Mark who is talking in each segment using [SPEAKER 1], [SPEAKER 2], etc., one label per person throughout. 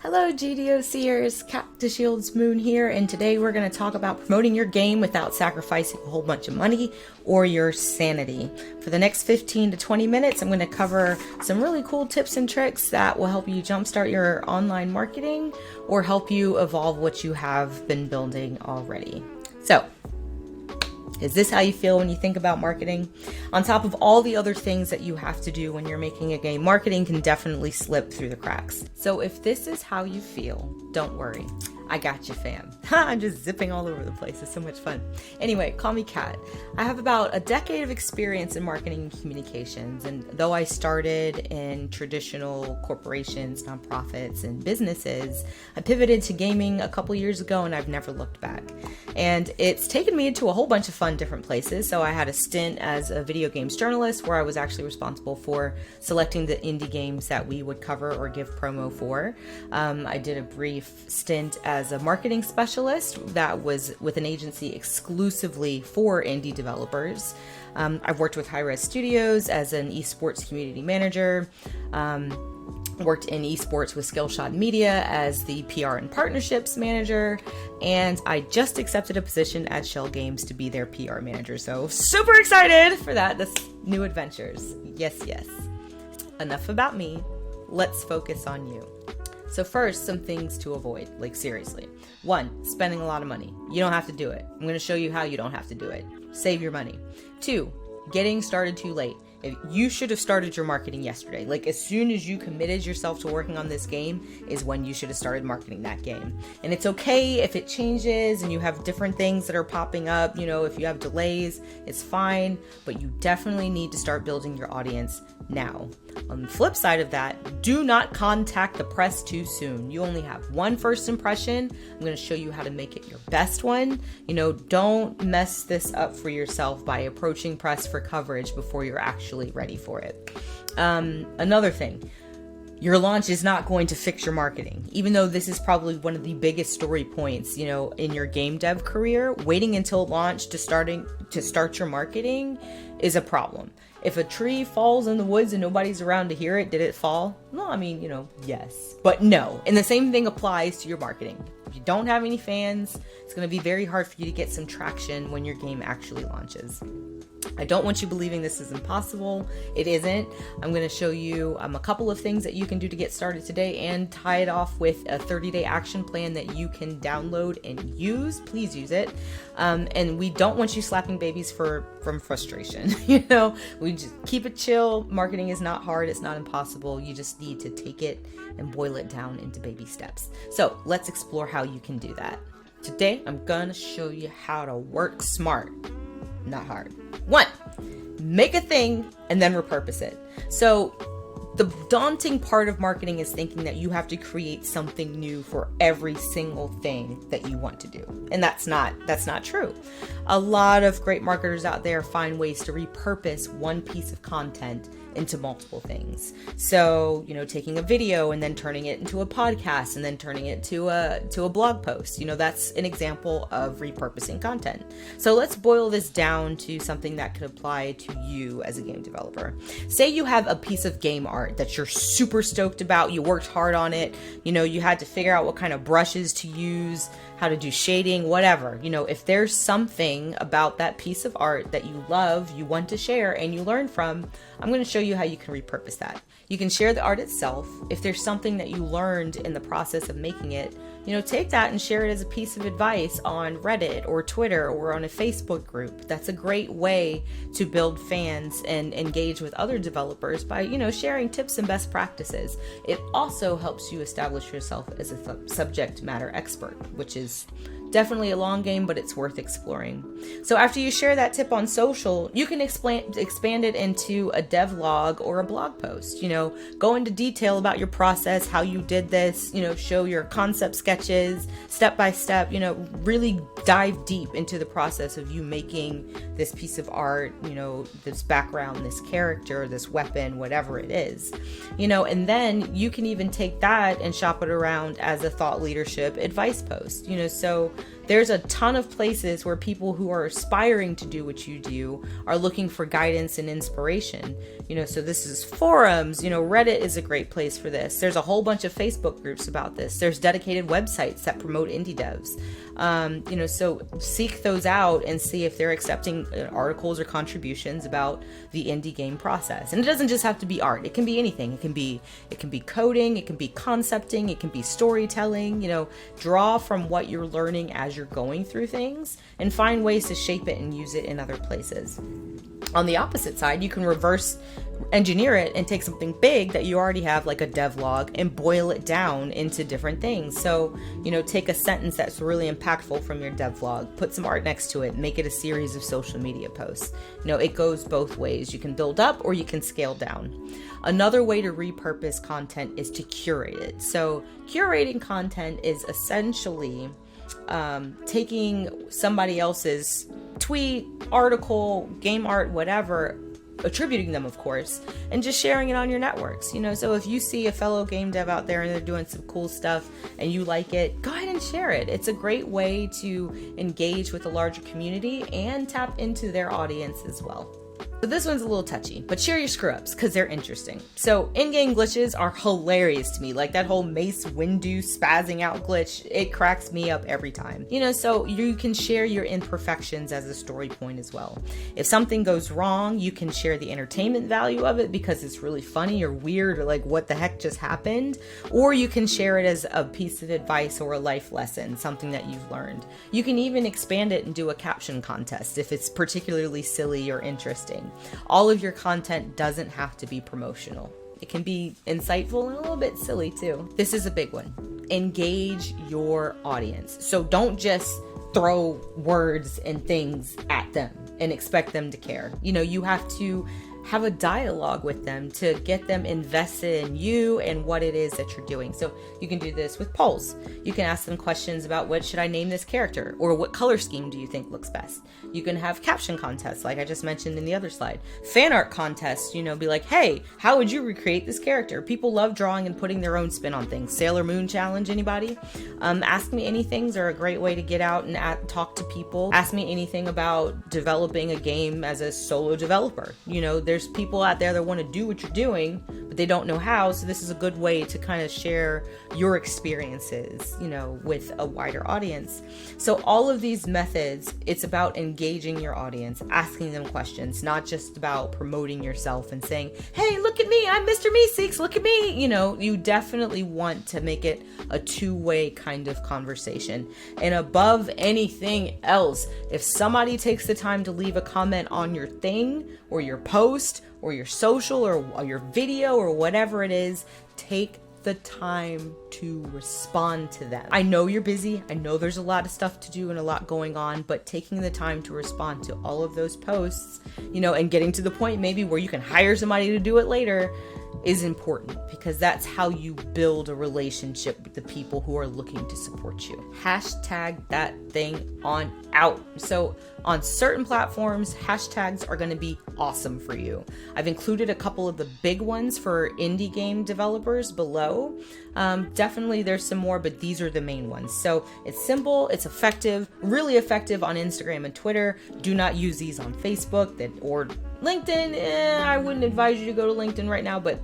[SPEAKER 1] Hello GDocErs, Cap to Shields Moon here, and today we're going to talk about promoting your game without sacrificing a whole bunch of money or your sanity. For the next 15 to 20 minutes, I'm going to cover some really cool tips and tricks that will help you jumpstart your online marketing or help you evolve what you have been building already. So, is this how you feel when you think about marketing? On top of all the other things that you have to do when you're making a game, marketing can definitely slip through the cracks. So if this is how you feel, don't worry. I got you, fam. I'm just zipping all over the place. It's so much fun. Anyway, call me Kat. I have about a decade of experience in marketing and communications. And though I started in traditional corporations, nonprofits, and businesses, I pivoted to gaming a couple years ago and I've never looked back. And it's taken me into a whole bunch of fun different places. So I had a stint as a video games journalist where I was actually responsible for selecting the indie games that we would cover or give promo for. I did a brief stint as a marketing specialist that was with an agency exclusively for indie developers. I've worked with Hi-Rez Studios as an esports community manager, worked in esports with Skillshot Media as the PR and partnerships manager, and I just accepted a position at Schell Games to be their PR manager. So super excited for that. That's new adventures. Yes. Enough about me. Let's focus on you. So first, some things to avoid, like seriously. 1, spending a lot of money. You don't have to do it. I'm going to show you how you don't have to do it. Save your money. 2, getting started too late. You should have started your marketing yesterday. Like as soon as you committed yourself to working on this game is when you should have started marketing that game. And it's okay if it changes and you have different things that are popping up, if you have delays, it's fine, but you definitely need to start building your audience now. On the flip side of that, do not contact the press too soon. You only have one first impression. I'm going to show you how to make it your best one. Don't mess this up for yourself by approaching press for coverage before you're actually ready for it. Another thing, your launch is not going to fix your marketing. Even though this is probably one of the biggest story points, in your game dev career, waiting until launch to start your marketing is a problem. If a tree falls in the woods and nobody's around to hear it, did it fall? No, yes. But no. And the same thing applies to your marketing. If you don't have any fans, it's going to be very hard for you to get some traction when your game actually launches. I don't want you believing this is impossible. It isn't. I'm going to show you a couple of things that you can do to get started today and tie it off with a 30-day action plan that you can download and use. Please use it. And we don't want you slapping babies from frustration. We just keep it chill. Marketing is not hard. It's not impossible. You just need to take it and boil it down into baby steps. So let's explore how you can do that. Today, I'm going to show you how to work smart, not hard. 1, make a thing and then repurpose it. So the daunting part of marketing is thinking that you have to create something new for every single thing that you want to do. And that's not true. A lot of great marketers out there find ways to repurpose one piece of content into multiple things. So, taking a video and then turning it into a podcast and then turning it to a blog post. That's an example of repurposing content. So let's boil this down to something that could apply to you as a game developer. Say you have a piece of game art that you're super stoked about. You worked hard on it. You had to figure out what kind of brushes to use, how to do shading, whatever. If there's something about that piece of art that you love, you want to share, and you learn from, I'm going to show you how you can repurpose that. You can share the art itself. If there's something that you learned in the process of making it, take that and share it as a piece of advice on Reddit or Twitter or on a Facebook group. That's a great way to build fans and engage with other developers by, sharing tips and best practices. It also helps you establish yourself as a subject matter expert, which is definitely a long game, but it's worth exploring. So after you share that tip on social, you can expand it into a devlog or a blog post. Go into detail about your process, how you did this, show your concept sketches, step by step, really dive deep into the process of you making this piece of art, this background, this character, this weapon, whatever it is, and then you can even take that and shop it around as a thought leadership advice post, so there's a ton of places where people who are aspiring to do what you do are looking for guidance and inspiration. So this is forums, Reddit is a great place for this. There's a whole bunch of Facebook groups about this. There's dedicated websites that promote indie devs. So seek those out and see if they're accepting articles or contributions about the indie game process. And it doesn't just have to be art. It can be anything. It can be coding, it can be concepting, it can be storytelling. Draw from what you're learning as you're going through things and find ways to shape it and use it in other places. On the opposite side, you can reverse engineer it and take something big that you already have, like a devlog, and boil it down into different things. So, take a sentence that's really impactful from your devlog, put some art next to it, make it a series of social media posts. It goes both ways. You can build up or you can scale down. Another way to repurpose content is to curate it. So curating content is essentially taking somebody else's tweet, article, game art, whatever, attributing them, of course, and just sharing it on your networks. So if you see a fellow game dev out there and they're doing some cool stuff and you like it, go ahead and share it. It's a great way to engage with a larger community and tap into their audience as well. So this one's a little touchy, but share your screw-ups because they're interesting. So in-game glitches are hilarious to me. Like that whole Mace Windu spazzing out glitch, it cracks me up every time. So you can share your imperfections as a story point as well. If something goes wrong, you can share the entertainment value of it because it's really funny or weird or like what the heck just happened. Or you can share it as a piece of advice or a life lesson, something that you've learned. You can even expand it and do a caption contest if it's particularly silly or interesting. All of your content doesn't have to be promotional. It can be insightful and a little bit silly too. This is a big one. Engage your audience. So don't just throw words and things at them and expect them to care. You have to have a dialogue with them to get them invested in you and what it is that you're doing. So you can do this with polls. You can ask them questions about what should I name this character, or what color scheme do you think looks best? You can have caption contests like I just mentioned in the other slide. Fan art contests, be like, hey, how would you recreate this character? People love drawing and putting their own spin on things. Sailor Moon challenge, anybody? Ask Me Anythings are a great way to get out and talk to people. Ask me anything about developing a game as a solo developer. There's people out there that want to do what you're doing, but they don't know how. So this is a good way to kind of share your experiences, with a wider audience. So all of these methods, it's about engaging your audience, asking them questions, not just about promoting yourself and saying, hey, look at me, I'm Mr. Meeseeks, look at me. You definitely want to make it a two-way kind of conversation. And above anything else, if somebody takes the time to leave a comment on your thing or your post or your social or your video or whatever it is, take the time to respond to them. I know you're busy. I know there's a lot of stuff to do and a lot going on, but taking the time to respond to all of those posts, and getting to the point maybe where you can hire somebody to do it later is important, because that's how you build a relationship with the people who are looking to support you. Hashtag that thing on out. So on certain platforms, hashtags are going to be awesome for you. I've included a couple of the big ones for indie game developers below. Definitely there's some more, but these are the main ones. So it's simple, it's effective, really effective on Instagram and Twitter. Do not use these on Facebook or LinkedIn. I wouldn't advise you to go to LinkedIn right now, but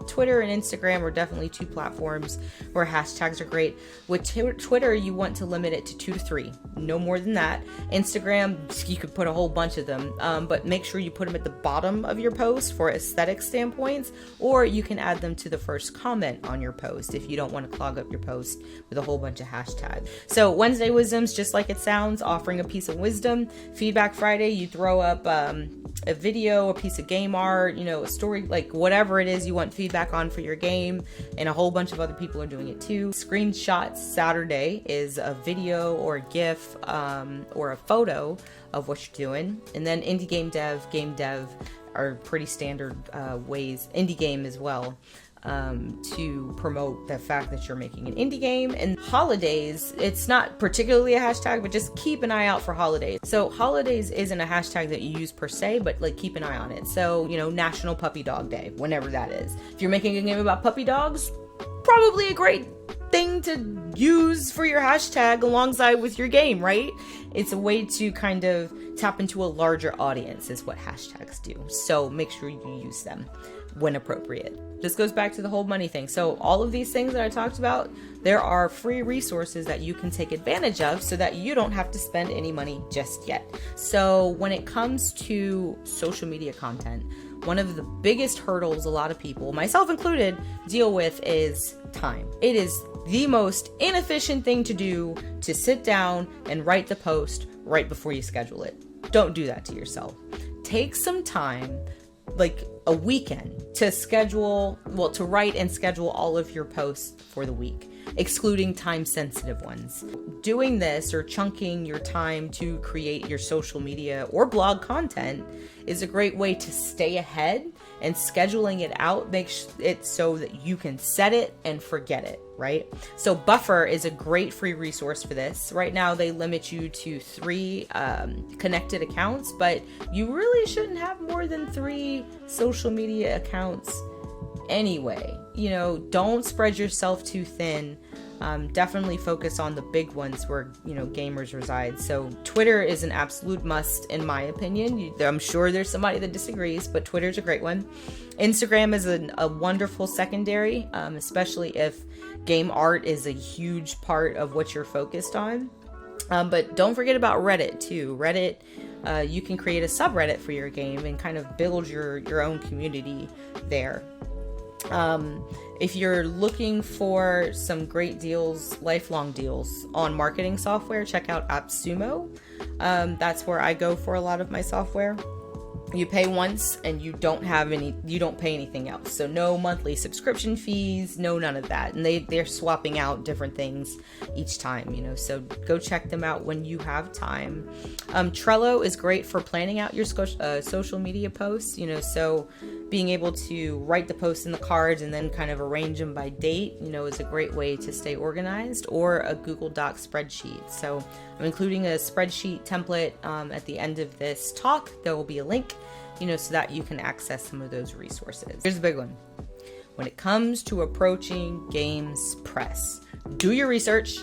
[SPEAKER 1] Twitter and Instagram are definitely two platforms where hashtags are great. With Twitter, you want to limit it to 2 to 3, no more than that. Instagram, you could put a whole bunch of them, but make sure you put them at the bottom of your post for aesthetic standpoints, or you can add them to the first comment on your post if you don't want to clog up your post with a whole bunch of hashtags. So Wednesday Wisdoms, just like it sounds, offering a piece of wisdom. Feedback Friday, you throw up a video, a piece of game art, a story, like whatever it is you want feedback on for your game, and a whole bunch of other people are doing it too. Screenshots Saturday is a video or a GIF or a photo of what you're doing. And then indie game dev are pretty standard ways, indie game as well, to promote the fact that you're making an indie game. And holidays, it's not particularly a hashtag, but just keep an eye out for holidays. So holidays isn't a hashtag that you use per se, but like keep an eye on it. So, National Puppy Dog Day, whenever that is. If you're making a game about puppy dogs, probably a great thing to use for your hashtag alongside with your game, right? It's a way to kind of tap into a larger audience is what hashtags do. So make sure you use them when appropriate. This goes back to the whole money thing. So all of these things that I talked about, there are free resources that you can take advantage of so that you don't have to spend any money just yet. So when it comes to social media content, one of the biggest hurdles a lot of people, myself included, deal with is time. It is the most inefficient thing to do to sit down and write the post right before you schedule it. Don't do that to yourself. Take some time, like a weekend, to write and schedule all of your posts for the week, excluding time sensitive ones. Doing this or chunking your time to create your social media or blog content is a great way to stay ahead, and scheduling it out makes it so that you can set it and forget it, right? So Buffer is a great free resource for this. Right now they limit you to 3 connected accounts, but you really shouldn't have more than 3 social media accounts anyway. Don't spread yourself too thin. Definitely focus on the big ones where, gamers reside. So Twitter is an absolute must in my opinion. I'm sure there's somebody that disagrees, but Twitter's a great one. Instagram is a wonderful secondary, especially if game art is a huge part of what you're focused on. But don't forget about Reddit too. Reddit, you can create a subreddit for your game and kind of build your own community there. If you're looking for some great deals, lifelong deals on marketing software, check out AppSumo. That's where I go for a lot of my software. You pay once and you don't pay anything else. So no monthly subscription fees, none of that. And they're swapping out different things each time, so go check them out when you have time. Trello is great for planning out your social media posts, so being able to write the posts in the cards and then kind of arrange them by date, is a great way to stay organized, or a Google Doc spreadsheet. So I'm including a spreadsheet template at the end of this talk. There will be a link, so that you can access some of those resources. Here's the big one. When it comes to approaching games press, do your research,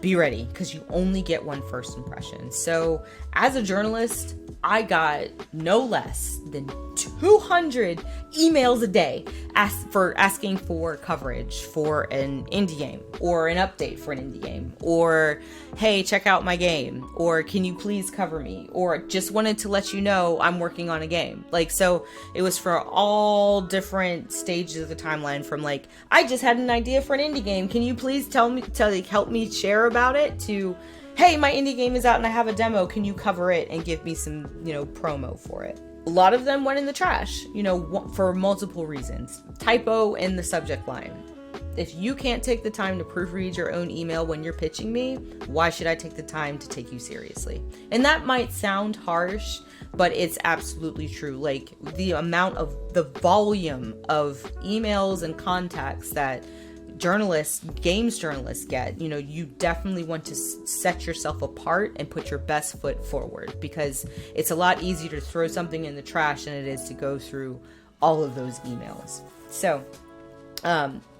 [SPEAKER 1] be ready, because you only get one first impression. So as a journalist, I got no less than 200 emails a day asking for coverage for an indie game, or an update for an indie game, or hey, check out my game, or can you please cover me, or just wanted to let you know I'm working on a game. So it was for all different stages of the timeline, from I just had an idea for an indie game, can you please help me share about it, to hey, my indie game is out and I have a demo, can you cover it and give me some, promo for it? A lot of them went in the trash, for multiple reasons. Typo in the subject line. If you can't take the time to proofread your own email when you're pitching me, why should I take the time to take you seriously? And that might sound harsh, but it's absolutely true. The volume of emails and contacts that games journalists get, you definitely want to set yourself apart and put your best foot forward, because it's a lot easier to throw something in the trash than it is to go through all of those emails. So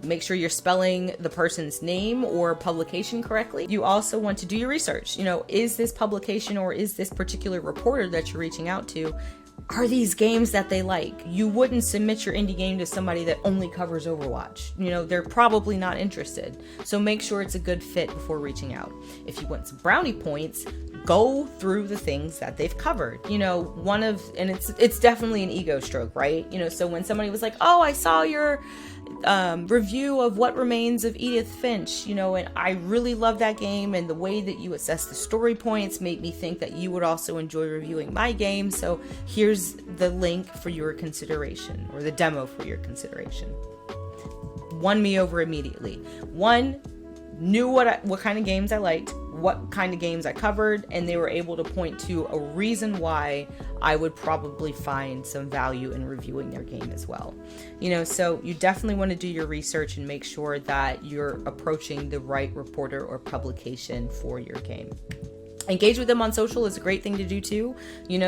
[SPEAKER 1] make sure you're spelling the person's name or publication correctly. You also want to do your research. Is this publication or is this particular reporter that you're reaching out to, are these games that they like? You wouldn't submit your indie game to somebody that only covers Overwatch. They're probably not interested. So make sure it's a good fit before reaching out. If you want some brownie points, go through the things that they've covered. It's definitely an ego stroke, right? So when somebody was like, oh, I saw your review of What Remains of Edith Finch, and I really love that game, and the way that you assess the story points made me think that you would also enjoy reviewing my game, so here's the link for your consideration, or the demo for your consideration. Won me over immediately. One, knew what kind of games I liked, what kind of games I covered, and they were able to point to a reason why I would probably find some value in reviewing their game as well. So you definitely want to do your research and make sure that you're approaching the right reporter or publication for your game. Engage with them on social is a great thing to do too,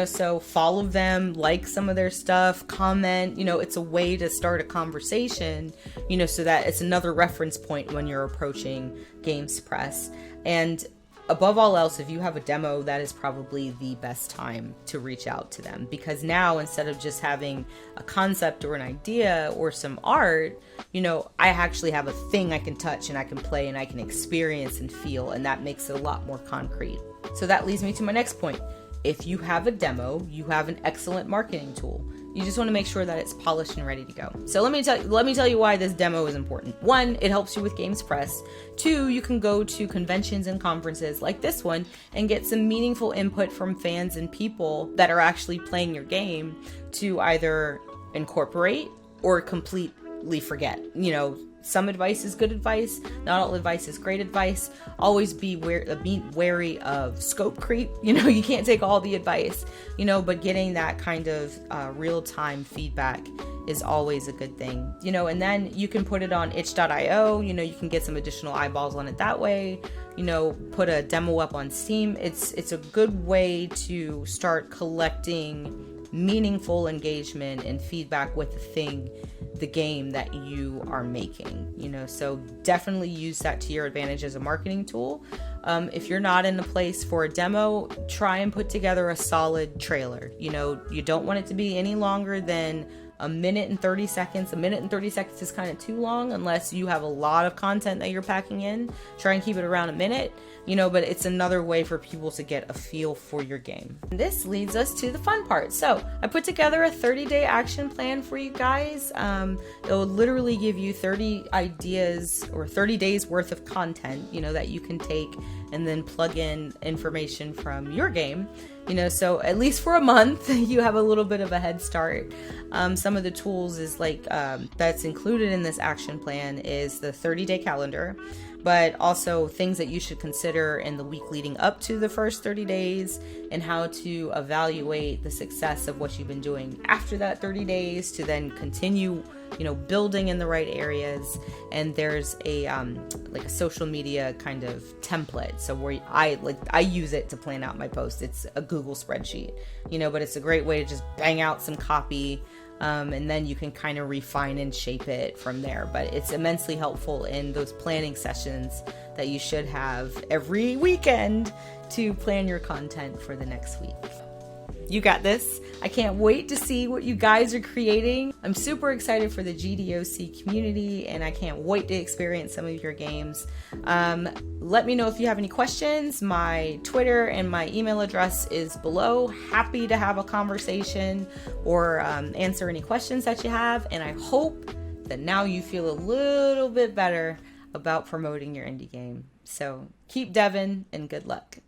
[SPEAKER 1] so follow them, like some of their stuff, comment, it's a way to start a conversation, so that it's another reference point when you're approaching Games Press. And above all else, if you have a demo, that is probably the best time to reach out to them, because now instead of just having a concept or an idea or some art, I actually have a thing I can touch and I can play and I can experience and feel, and that makes it a lot more concrete. So that leads me to my next point. If you have a demo, you have an excellent marketing tool. You just want to make sure that it's polished and ready to go. So let me tell you why this demo is important. 1, it helps you with Games Press. 2, you can go to conventions and conferences like this one and get some meaningful input from fans and people that are actually playing your game to either incorporate or completely forget. Some advice is good advice. Not all advice is great advice. Always be wary of scope creep. You can't take all the advice, but getting that kind of real-time feedback is always a good thing, and then you can put it on itch.io. You can get some additional eyeballs on it that way. Put a demo up on Steam. It's a good way to start collecting meaningful engagement and feedback with the game that you are making, so definitely use that to your advantage as a marketing tool. If you're not in a place for a demo, try and put together a solid trailer. You don't want it to be any longer than a minute and 30 seconds. A minute and 30 seconds is kind of too long unless you have a lot of content that you're packing in. Try and keep it around a minute, but it's another way for people to get a feel for your game. And this leads us to the fun part. So I put together a 30-day action plan for you guys. It'll literally give you 30 ideas or 30 days worth of content, that you can take and then plug in information from your game. So at least for a month, you have a little bit of a head start. Some of the tools is that's included in this action plan is the 30-day calendar, but also things that you should consider in the week leading up to the first 30 days and how to evaluate the success of what you've been doing after that 30 days to then continue building in the right areas. And there's a social media kind of template. So where I use it to plan out my posts. It's a Google spreadsheet, but it's a great way to just bang out some copy. And then you can kind of refine and shape it from there. But it's immensely helpful in those planning sessions that you should have every weekend to plan your content for the next week. You got this. I can't wait to see what you guys are creating. I'm super excited for the GDOC community, and I can't wait to experience some of your games. Let me know if you have any questions. My Twitter and my email address is below. Happy to have a conversation or answer any questions that you have. And I hope that now you feel a little bit better about promoting your indie game. So keep deving and good luck.